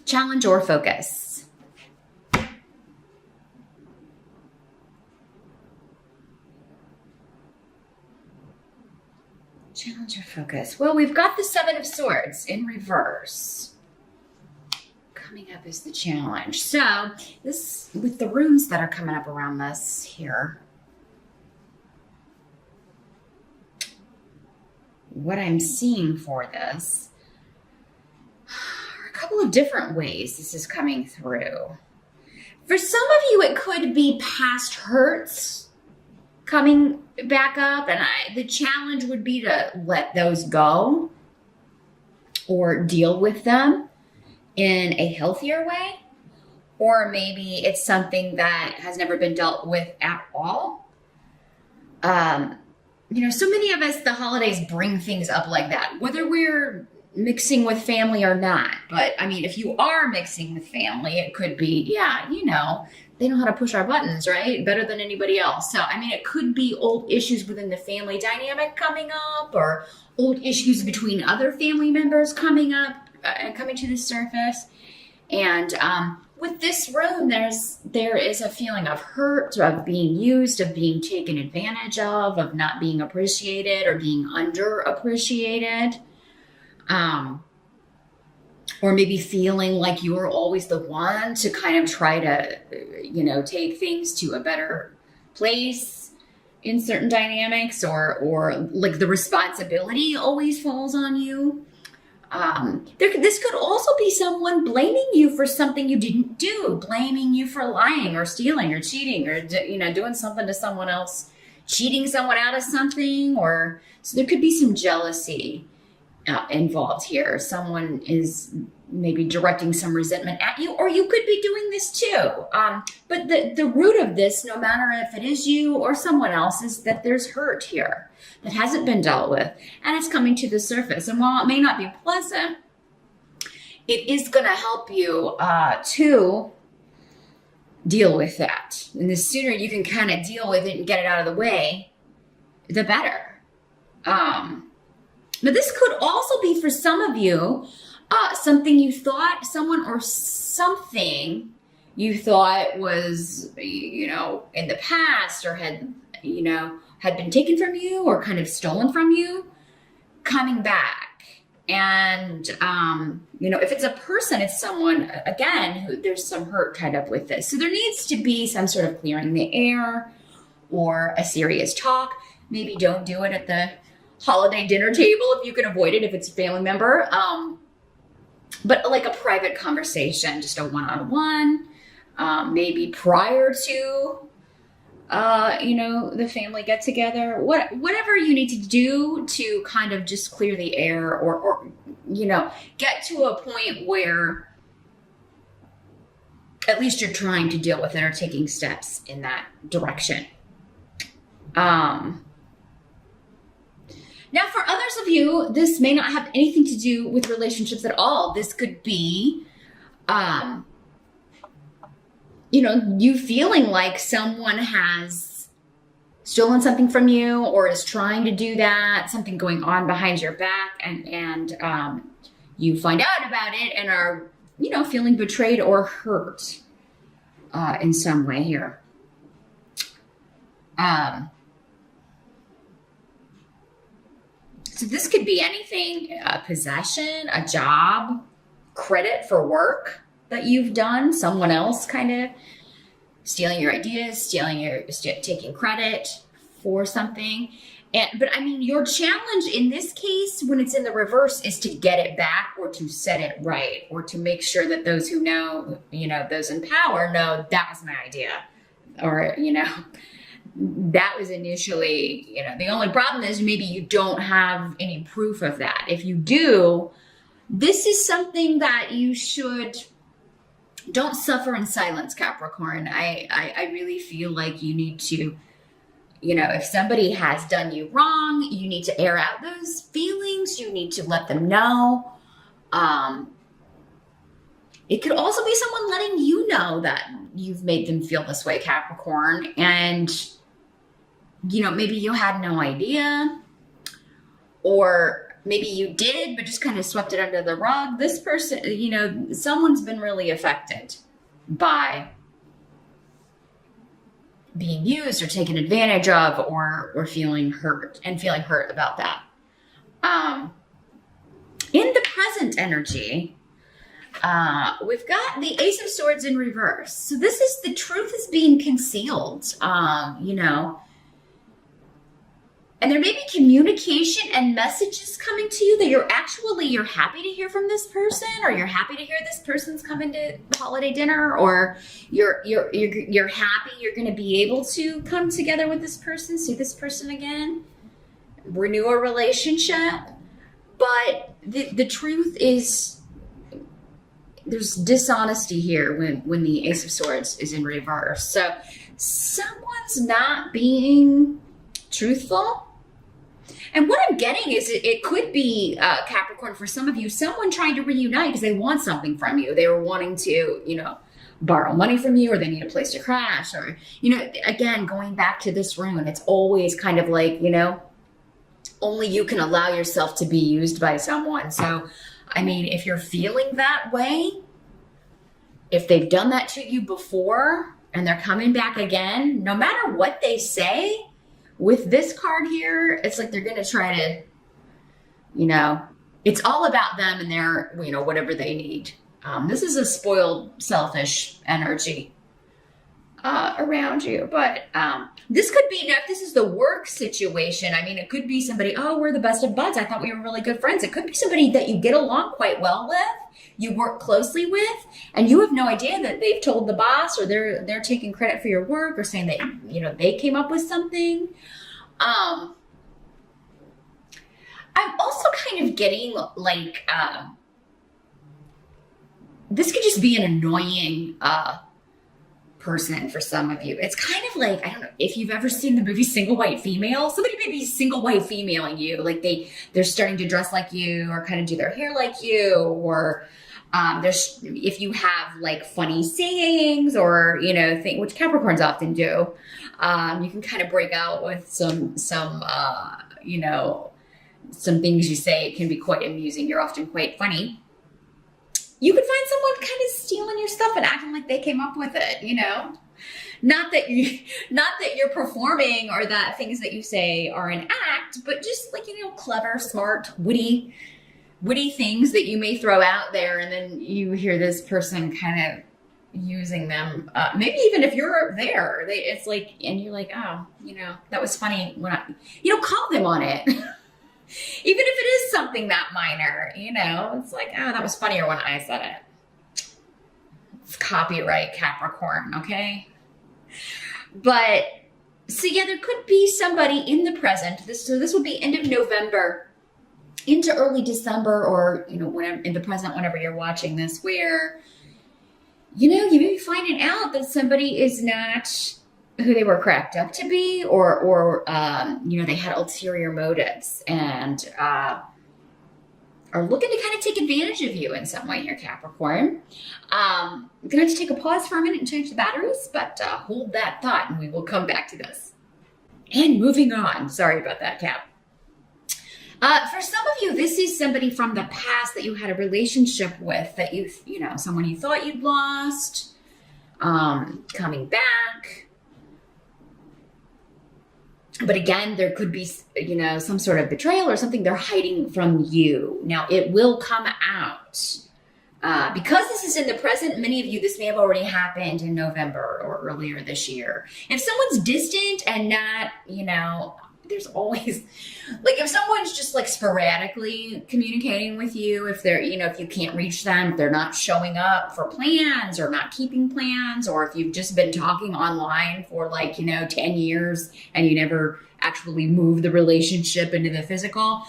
challenge or focus. Challenge or focus. Well, we've got the Seven of Swords in reverse. Coming up is the challenge. So this, with the runes that are coming up around this here, what I'm seeing for this are a couple of different ways this is coming through. For some of you, it could be past hurts coming back up, and the challenge would be to let those go or deal with them in a healthier way. Or maybe it's something that has never been dealt with at all. You know, so many of us, the holidays bring things up like that, whether we're mixing with family or not. But I mean, if you are mixing with family, it could be, yeah, you know, they know how to push our buttons, right? Better than anybody else. So, I mean, it could be old issues within the family dynamic coming up, or old issues between other family members coming up and coming to the surface. And with this rune, there is a feeling of hurt, of being used, of being taken advantage of not being appreciated or being underappreciated. Or maybe feeling like you're always the one to kind of try to, you know, take things to a better place in certain dynamics, or like the responsibility always falls on you. This could also be someone blaming you for something you didn't do, blaming you for lying or stealing or cheating, or, you know, doing something to someone else, cheating someone out of something. Or so there could be some jealousy involved here. Someone is maybe directing some resentment at you, or you could be doing this too. But the root of this, no matter if it is you or someone else, is that there's hurt here that hasn't been dealt with, and it's coming to the surface. And while it may not be pleasant, it is going to help you to deal with that. And the sooner you can kind of deal with it and get it out of the way, the better. But this could also be, for some of you, something you thought someone or something you thought was, you know, in the past, or had, you know, had been taken from you or kind of stolen from you, coming back. And, you know, if it's a person, it's someone, again, who there's some hurt tied up with this. So there needs to be some sort of clearing the air or a serious talk. Maybe don't do it at the holiday dinner table if you can avoid it, if it's a family member. But like a private conversation, just a one-on-one, maybe prior to, you know, the family get together, whatever you need to do to kind of just clear the air, or, you know, get to a point where at least you're trying to deal with it or taking steps in that direction. Now, for others of you, this may not have anything to do with relationships at all. This could be, you know, you feeling like someone has stolen something from you, or is trying to do that, something going on behind your back, and you find out about it and are, you know, feeling betrayed or hurt in some way here. So this could be anything, a possession, a job, credit for work that you've done, someone else kind of stealing your ideas, taking credit for something. But I mean, your challenge in this case, when it's in the reverse, is to get it back, or to set it right, or to make sure that those who know, you know, those in power know that was my idea, or, you know, that was initially, you know, the only problem is maybe you don't have any proof of that. If you do, this is something that you don't suffer in silence, Capricorn. I really feel like you need to, you know, if somebody has done you wrong, you need to air out those feelings. You need to let them know. It could also be someone letting you know that you've made them feel this way, Capricorn. And, you know, maybe you had no idea, or maybe you did, but just kind of swept it under the rug. This person, you know, someone's been really affected by being used or taken advantage of, or feeling hurt about that. In the present energy, we've got the Ace of Swords in reverse. So this is the truth is being concealed, you know, and there may be communication and messages coming to you that you're happy to hear from this person, or you're happy to hear this person's coming to holiday dinner, or you're happy you're going to be able to come together with this person, see this person again, renew a relationship. But the truth is, there's dishonesty here when the Ace of Swords is in reverse. So someone's not being truthful. And what I'm getting is it could be, Capricorn, for some of you, someone trying to reunite because they want something from you. They were wanting to, you know, borrow money from you, or they need a place to crash, or, you know, again, going back to this rune, it's always kind of like, you know, only you can allow yourself to be used by someone. So, I mean, if you're feeling that way, if they've done that to you before and they're coming back again, no matter what they say, with this card here, it's like they're going to try to, you know, it's all about them and their, you know, whatever they need. This is a spoiled, selfish energy around you. But this could be, now if this is the work situation, I mean, it could be somebody, oh, we're the best of buds. I thought we were really good friends. It could be somebody that you get along quite well with, you work closely with, and you have no idea that they've told the boss, or they're taking credit for your work, or saying that, you know, they came up with something. I'm also kind of getting like, this could just be an annoying person for some of you. It's kind of like, I don't know if you've ever seen the movie Single White Female. Somebody may be single white femaling you, like they're starting to dress like you, or kind of do their hair like you, or there's, if you have like funny sayings, or, you know, which Capricorns often do, you can kind of break out with some you know, some things you say. It can be quite amusing. You're often quite funny. You could find someone kind of stealing your stuff and acting like they came up with it, you know? Not that you're performing, or that things that you say are an act, but just like, you know, clever, smart, witty things that you may throw out there, and then you hear this person kind of using them. Maybe even if you're there, it's like, and you're like, oh, you know, that was funny when you know, call them on it. Even if it is something that minor, you know, it's like, oh, that was funnier when I said it. It's copyright, Capricorn, okay? But, so yeah, there could be somebody in the present. So this would be end of November into early December, or, you know, whenever, in the present, whenever you're watching this, where, you know, you may be finding out that somebody is not who they were cracked up to be, or you know, they had ulterior motives and are looking to kind of take advantage of you in some way here, Capricorn. I'm going to have to take a pause for a minute and change the batteries, but hold that thought and we will come back to this. And moving on. Sorry about that, Cap. For some of you, this is somebody from the past that you had a relationship with, that you know, someone you thought you'd lost, coming back. But again, there could be, you know, some sort of betrayal or something they're hiding from you. Now, it will come out. Because this is in the present, many of you, this may have already happened in November or earlier this year. If someone's distant and not, you know, there's always, like, if someone's just like sporadically communicating with you, if they're, you know, if you can't reach them, if they're not showing up for plans or not keeping plans, or if you've just been talking online for like, you know, 10 years and you never actually move the relationship into the physical,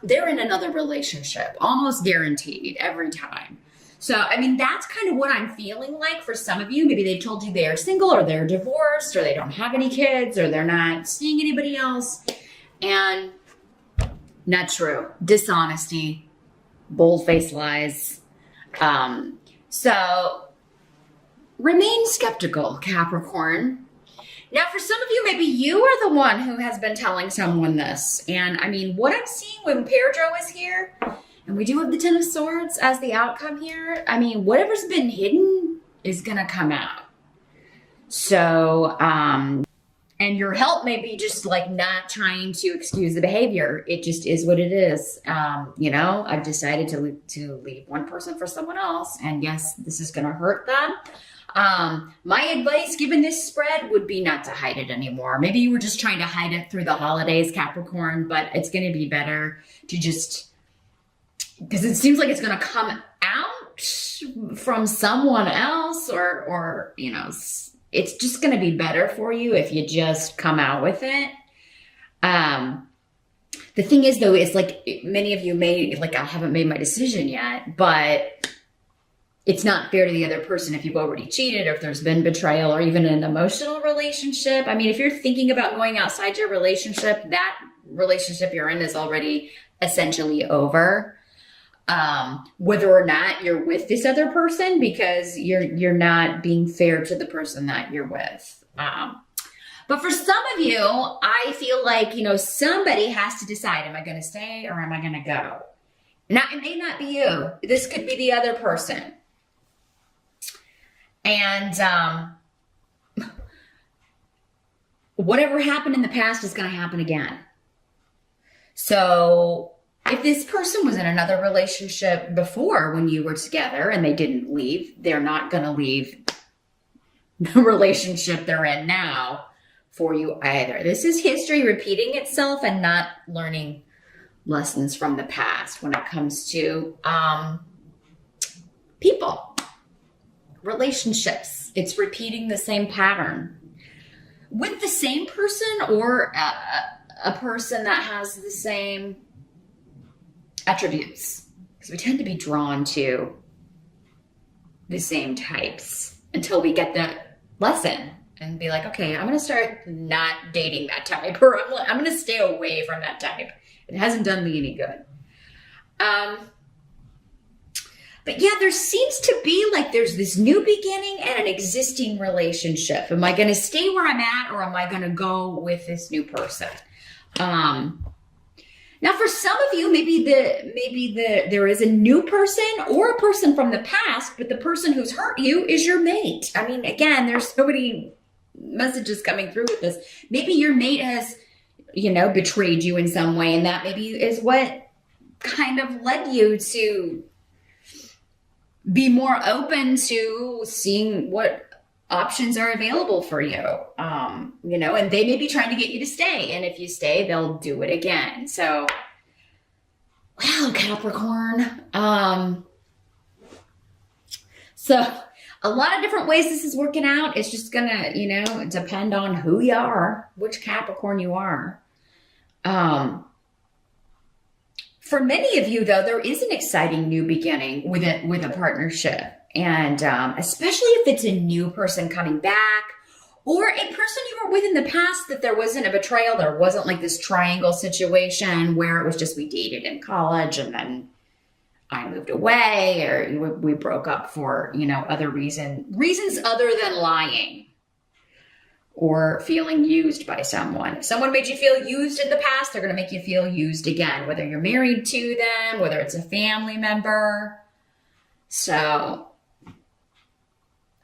they're in another relationship, almost guaranteed every time. So, I mean, that's kind of what I'm feeling like for some of you. Maybe they've told you they are single, or they're divorced, or they don't have any kids, or they're not seeing anybody else. And not true. Dishonesty, bold-faced lies. So remain skeptical, Capricorn. Now, for some of you, maybe you are the one who has been telling someone this. And I mean, what I'm seeing when Pedro is here, and we do have the Ten of Swords as the outcome here, I mean, whatever's been hidden is going to come out. So, and your help may be just like not trying to excuse the behavior. It just is what it is. You know, I've decided to leave one person for someone else. And yes, this is going to hurt them. My advice given this spread would be not to hide it anymore. Maybe you were just trying to hide it through the holidays, Capricorn, but it's going to be better to just, because it seems like it's going to come out from someone else or, you know, it's just going to be better for you if you just come out with it. The thing is, though, is like many of you may, like, I haven't made my decision yet, but it's not fair to the other person if you've already cheated or if there's been betrayal or even an emotional relationship. I mean, if you're thinking about going outside your relationship, that relationship you're in is already essentially over. Whether or not you're with this other person, because you're not being fair to the person that you're with. But for some of you, I feel like, you know, somebody has to decide, am I going to stay or am I going to go? Now, it may not be you. This could be the other person. And whatever happened in the past is going to happen again. So if this person was in another relationship before when you were together and they didn't leave, they're not going to leave the relationship they're in now for you either. This is history repeating itself and not learning lessons from the past when it comes to people, relationships. It's repeating the same pattern with the same person or a person that has the same attributes, because we tend to be drawn to the same types until we get that lesson and be like, okay, I'm going to start not dating that type, or I'm going to stay away from that type. It hasn't done me any good. But yeah, there seems to be like there's this new beginning and an existing relationship. Am I going to stay where I'm at, or am I going to go with this new person? Now, for some of you, maybe there is a new person or a person from the past, but the person who's hurt you is your mate. I mean, again, there's so many messages coming through with this. Maybe your mate has, you know, betrayed you in some way, and that maybe is what kind of led you to be more open to seeing what options are available for you, you know, and they may be trying to get you to stay. And if you stay, they'll do it again. So, wow, Capricorn. So a lot of different ways this is working out. It's just gonna, you know, depend on who you are, which Capricorn you are. For many of you, though, there is an exciting new beginning with a partnership. And especially if it's a new person coming back, or a person you were with in the past that there wasn't a betrayal, there wasn't like this triangle situation where it was just we dated in college and then I moved away, or we broke up for, you know, other reasons other than lying or feeling used by someone. If someone made you feel used in the past, they're going to make you feel used again, whether you're married to them, whether it's a family member. So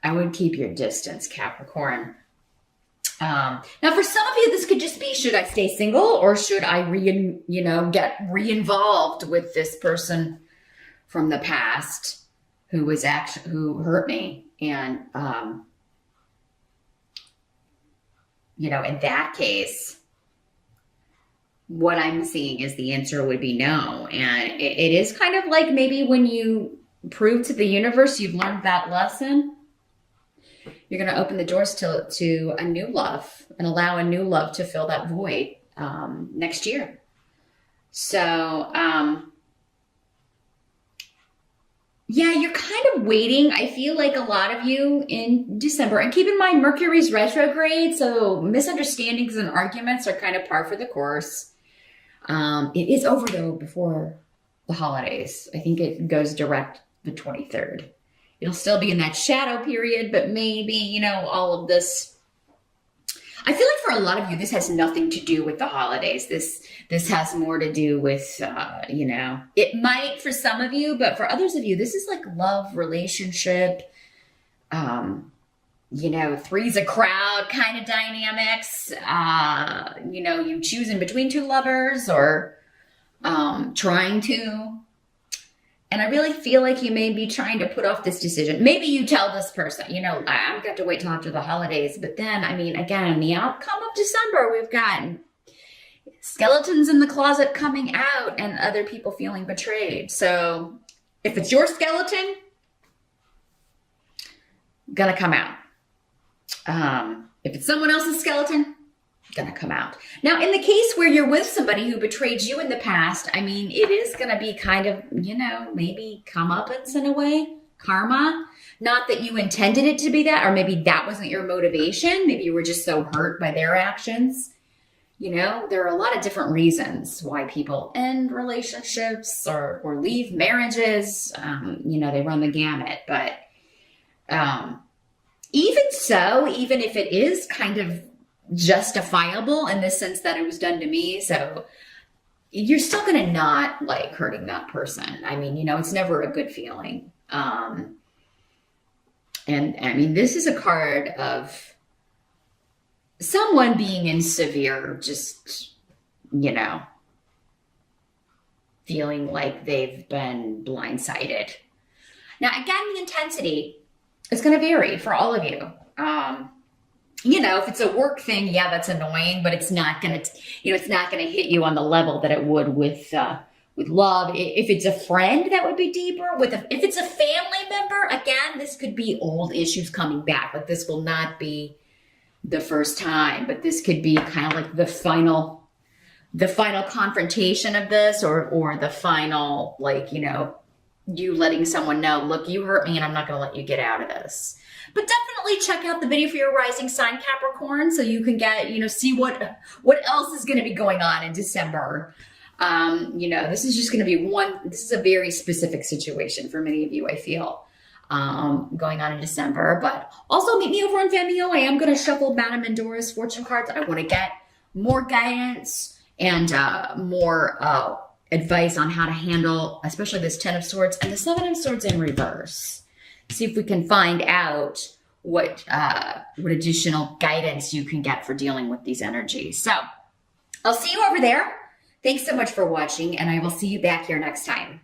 I would keep your distance, Capricorn. Now, for some of you, this could just be, should I stay single, or should I get re-involved with this person from the past who hurt me? And, you know, in that case, what I'm seeing is the answer would be no. And it is kind of like maybe when you prove to the universe you've learned that lesson, you're going to open the doors to a new love and allow a new love to fill that void next year. So, yeah, you're kind of waiting. I feel like a lot of you in December, and keep in mind Mercury's retrograde, so misunderstandings and arguments are kind of par for the course. It is over though before the holidays. I think it goes direct the 23rd. It'll still be in that shadow period, but maybe, you know, all of this I feel like for a lot of you, this has nothing to do with the holidays. This has more to do with, you know, it might for some of you, but for others of you, this is like love, relationship, you know, three's a crowd kind of dynamics. You know, you choosing between two lovers or trying to. And I really feel like you may be trying to put off this decision. Maybe you tell this person, you know, I've got to wait till after the holidays. But then, I mean, again, the outcome of December, we've got skeletons in the closet coming out and other people feeling betrayed. So if it's your skeleton, gonna come out. If it's someone else's skeleton, gonna come out. Now, in the case where you're with somebody who betrayed you in the past, I mean, it is gonna be kind of, you know, maybe comeuppance in a way, karma. Not that you intended it to be that, or maybe that wasn't your motivation. Maybe you were just so hurt by their actions. You know, there are a lot of different reasons why people end relationships or leave marriages. You know, they run the gamut, but even so, even if it is kind of justifiable in the sense that it was done to me, so you're still going to not like hurting that person. I mean, you know, it's never a good feeling. And I mean, this is a card of someone being in severe, just, you know, feeling like they've been blindsided. Now, again, the intensity is going to vary for all of you. You know, if it's a work thing, yeah, that's annoying, but it's not going to, you know, it's not going to hit you on the level that it would with love. If it's a friend, that would be deeper. If it's a family member, again, this could be old issues coming back. Like this will not be the first time, but this could be kind of like the final confrontation of this, or the final, like, you know, you letting someone know, look, you hurt me and I'm not going to let you get out of this. But definitely check out the video for your rising sign, Capricorn, so you can get, you know, see what else is going to be going on in December. You know, this is just going to be this is a very specific situation for many of you, I feel, going on in December. But also meet me over on Vimeo. I am going to shuffle Madame Mendora's fortune cards. I want to get more guidance and more advice on how to handle, especially this 10 of Swords and the 7 of Swords in reverse. See if we can find out what additional guidance you can get for dealing with these energies. So I'll see you over there. Thanks so much for watching, and I will see you back here next time.